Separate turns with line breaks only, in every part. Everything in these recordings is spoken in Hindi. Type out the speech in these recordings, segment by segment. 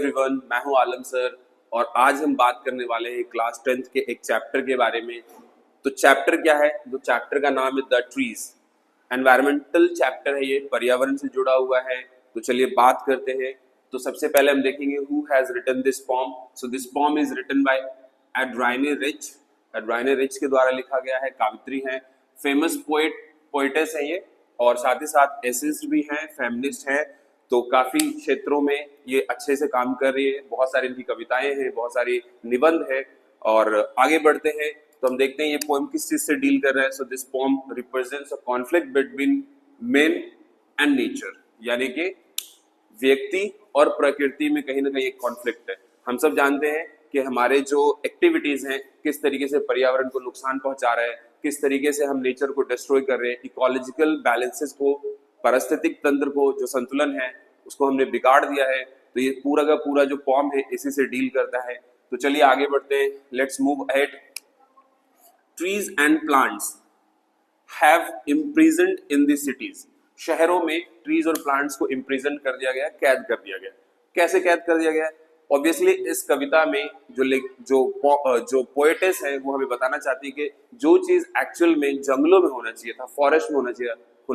एवरीवन, मैं हूं आलम सर और आज हम बात करने वाले हैं क्लास 10th के एक चैप्टर के बारे में। तो चैप्टर क्या है? जो चैप्टर का नाम है द ट्रीज। एनवायरमेंटल चैप्टर है, ये पर्यावरण से जुड़ा हुआ है। तो चलिए बात करते हैं। तो सबसे पहले हम देखेंगे who has written this poem. So this poem is written by Adrienne Rich. Adrienne Rich के द्वारा लिखा गया है, कावित्री है, फेमस पोएटेस है ये, और साथ ही साथ एसिस्ट भी हैं, फेमिनिस्ट हैं। तो काफी क्षेत्रों में ये अच्छे से काम कर रही है। बहुत सारी इनकी कविताएं हैं, बहुत सारी निबंध है। और आगे बढ़ते हैं तो हम देखते हैं ये पोएम किस चीज से डील कर रहा है। So this poem represents a conflict between main and nature, यानी कि व्यक्ति और प्रकृति में कहीं ना कहीं एक कॉन्फ्लिक्ट है। हम सब जानते हैं कि हमारे जो एक्टिविटीज हैं किस तरीके से पर्यावरण को नुकसान पहुंचा रहे हैं, किस तरीके से हम नेचर को डिस्ट्रॉय कर रहे हैं, इकोलॉजिकल बैलेंसेस को, पारिस्थितिक तंत्र को, जो संतुलन है उसको हमने बिगाड़ दिया है। तो ये पूरा का पूरा जो पॉम है इसी से डील करता है। तो चलिए आगे बढ़ते हैं, let's move ahead. Trees and plants have imprisoned in the cities. शहरों में ट्रीज और प्लांट्स को इम्प्रिजन कर दिया गया, कैद कर दिया गया। कैसे कैद कर दिया गया? ऑब्वियसली इस कविता में जो पोएटेस है वो हमें बताना चाहती है कि जो चीज एक्चुअल में जंगलों में होना चाहिए था, फॉरेस्ट में होना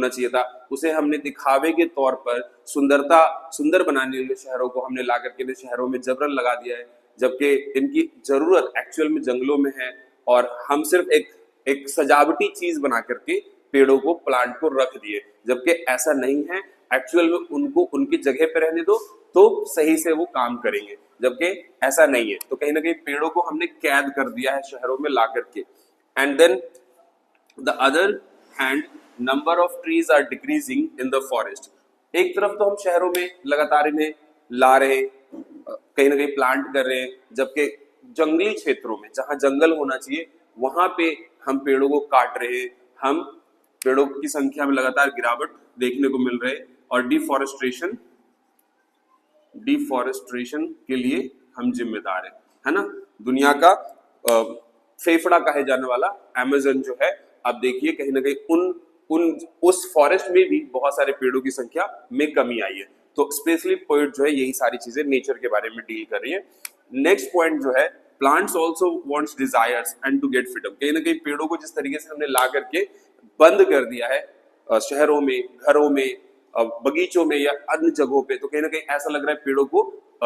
चाहिए था, उसे हमने दिखावे के तौर पर सुंदर बनाने के लिए शहरों को हमने ला करके शहरों में जबरन लगा दिया है, जबकि इनकी जरूरत एक्चुअल में जंगलों में है। और हम सिर्फ एक सजावटी चीज बना करके पेड़ों को, प्लांट को रख दिए, जबकि ऐसा नहीं है। एक्चुअल में उनको उनकी जगह पे रहने दो तो सही से वो काम करेंगे, जबकि ऐसा नहीं है। तो कहीं ना कहीं पेड़ों को हमने कैद कर दिया है शहरों में ला करके। And then the other hand number of trees are decreasing in the forest. एक तरफ तो हम शहरों में लगातार इन्हें ला रहे, कहीं ना कहीं प्लांट कर रहे हैं, जबकि जंगली क्षेत्रों में जहां जंगल होना चाहिए वहां पे हम पेड़ों को काट रहे हैं। हम पेड़ों की संख्या में लगातार गिरावट देखने को मिल रही है और डिफॉरेस्ट्रेशन के लिए हम जिम्मेदार है ना। दुनिया का फेफड़ा कहे जाने वाला अमेज़न जो है, अब देखिए कहीं ना कहीं उस फॉरेस्ट में भी बहुत सारे पेड़ों की संख्या में कमी आई है। तो स्पेशली पोएट जो है यही सारी चीजें नेचर के बारे में डील कर रही है। नेक्स्ट पॉइंट जो है, plants also wants desires and to get freedom. कहीं ना कहीं पेड़ों को जिस तरीके से हमने ला करके बंद कर दिया है शहरों में, घरों में, बगीचों में या अन्य जगहों पे, तो कहीं ना कहीं ऐसा लग रहा है पेड़ों को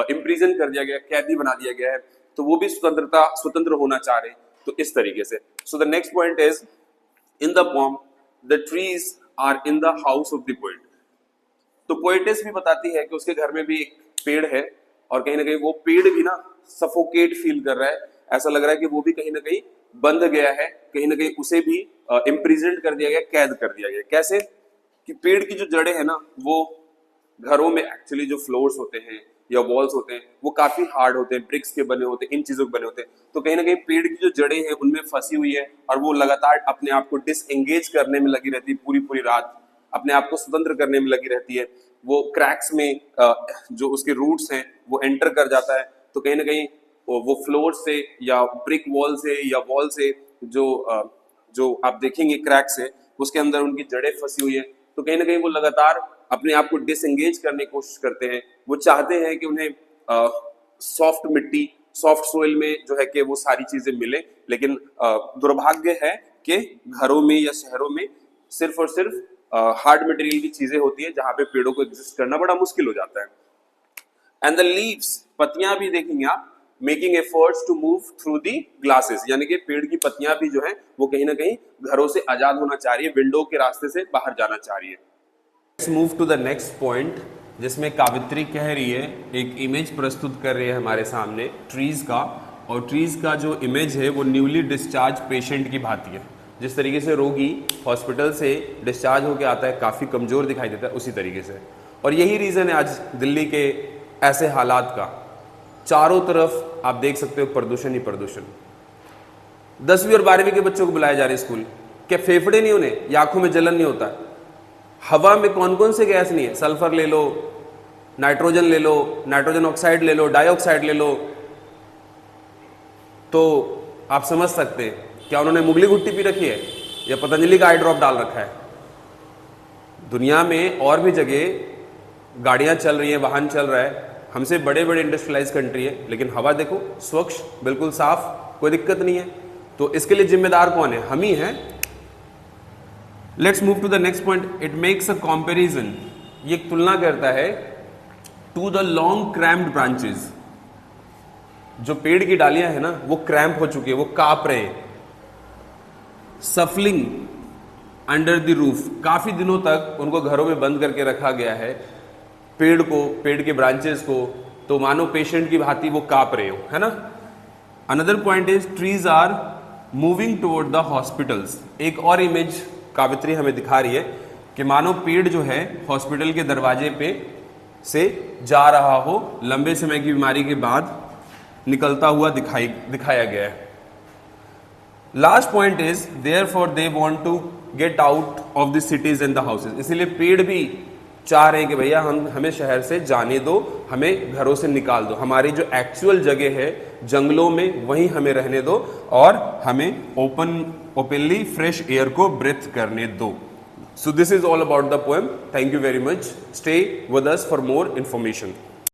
इम्प्रिजन कर दिया गया, कैदी बना दिया गया है। तो वो भी स्वतंत्र होना चाह रहे हैं। तो इस तरीके से so the next point is in the poem the trees are in the house of the poet. तो पोएटेस भी बताती है कि उसके घर में भी एक पेड़ है और कहीं ना कहीं वो पेड़ भी ना सफोकेट फील कर रहा है। ऐसा लग रहा है कि वो भी कहीं ना कहीं बंध गया है, कहीं ना कहीं उसे भी इम्प्रिजन कर दिया गया, कैद कर दिया गया। कैसे कि पेड़ की जो जड़ें हैं ना, वो घरों में एक्चुअली जो फ्लोर्स होते हैं या वॉल्स होते हैं वो काफी हार्ड होते हैं, ब्रिक्स के बने होते हैं, इन चीजों के बने होते हैं। तो कहीं ना कहीं पेड़ की जो जड़ें हैं उनमें फंसी हुई है और वो लगातार अपने आप को डिसएंगेज करने में लगी रहती है, पूरी रात अपने आप को स्वतंत्र करने में लगी रहती है। वो क्रैक्स में जो उसके रूट्स हैं वो एंटर कर जाता है। तो कहीं ना कहीं वो फ्लोर से या ब्रिक वॉल से या वॉल से जो आप देखेंगे क्रैक से, उसके अंदर उनकी जड़ें फंसी हुई है। तो कहीं ना कहीं वो लगातार अपने आप को डिसएंगेज करने की कोशिश करते हैं। वो चाहते हैं कि उन्हें सॉफ्ट मिट्टी, सॉफ्ट सोइल में जो है कि वो सारी चीजें मिले, लेकिन दुर्भाग्य है कि घरों में या शहरों में सिर्फ और सिर्फ हार्ड मटेरियल की चीजें होती है, जहां पे पेड़ों को एग्जिस्ट करना बड़ा मुश्किल हो जाता है। एंड द लीव्स, पत्तियां भी देखेंगे आप, making efforts to move through the glasses, यानी कि पेड़ की पत्तियां भी जो है वो कहीं ना कहीं घरों से आजाद होना चाह रही है, विंडो के रास्ते से बाहर जाना चाह रही है। Let's move to the next point, जिसमें कावित्री कह रही है, एक इमेज प्रस्तुत कर रही है हमारे सामने ट्रीज का। और ट्रीज का जो इमेज है वो न्यूली डिस्चार्ज पेशेंट की भांति है। जिस तरीके से रोगी हॉस्पिटल से डिस्चार्ज होकर आता है काफी कमजोर दिखाई देता है, उसी तरीके से। और यही रीजन है आज दिल्ली के ऐसे हालात का। चारों तरफ आप देख सकते हो प्रदूषण ही प्रदूषण। 10वीं और 12वीं के बच्चों को बुलाया जा रहे स्कूल, क्या फेफड़े नहीं उन्हें या आंखों में जलन नहीं होता है? हवा में कौन कौन से गैस नहीं है? सल्फर ले लो, नाइट्रोजन ले लो, नाइट्रोजन ऑक्साइड ले लो, डाइऑक्साइड ले लो। तो आप समझ सकते हैं क्या उन्होंने मुगली घुट्टी पी रखी है या पतंजलि का आई ड्रॉप डाल रखा है? दुनिया में और भी जगह गाड़ियां चल रही हैं, वाहन चल रहा है, हमसे बड़े बड़े इंडस्ट्रियलाइज कंट्री है, लेकिन हवा देखो स्वच्छ, बिल्कुल साफ, कोई दिक्कत नहीं है। तो इसके लिए जिम्मेदार कौन है? हम ही हैं। Let's move to the next point. It makes a comparison, ये एक तुलना करता है to the long cramped branches. जो पेड़ की डालियां है ना वो क्रैम्प हो चुकी है, वो कांप रहे हैं। सफलिंग अंडर द रूफ, काफी दिनों तक उनको घरों में बंद करके रखा गया है, पेड़ को, पेड़ के ब्रांचेस को, तो मानो पेशेंट की भांति वो कांप रहे हो, है ना। Another point is trees are moving toward the hospitals. एक और इमेज कावित्री हमें दिखा रही है कि मानो पेड़ जो है हॉस्पिटल के दरवाजे पे से जा रहा हो, लंबे समय की बीमारी के बाद निकलता हुआ दिखाया गया है। Last point is therefore they want to get out of the cities and the houses. इसीलिए पेड़ भी चाह रहे हैं कि भैया हमें शहर से जाने दो, हमें घरों से निकाल दो, हमारी जो एक्चुअल जगह है जंगलों में वहीं हमें रहने दो और हमें ओपनली फ्रेश एयर को ब्रीथ करने दो। So this is all about the poem. Thank you very much. Stay with us for more information.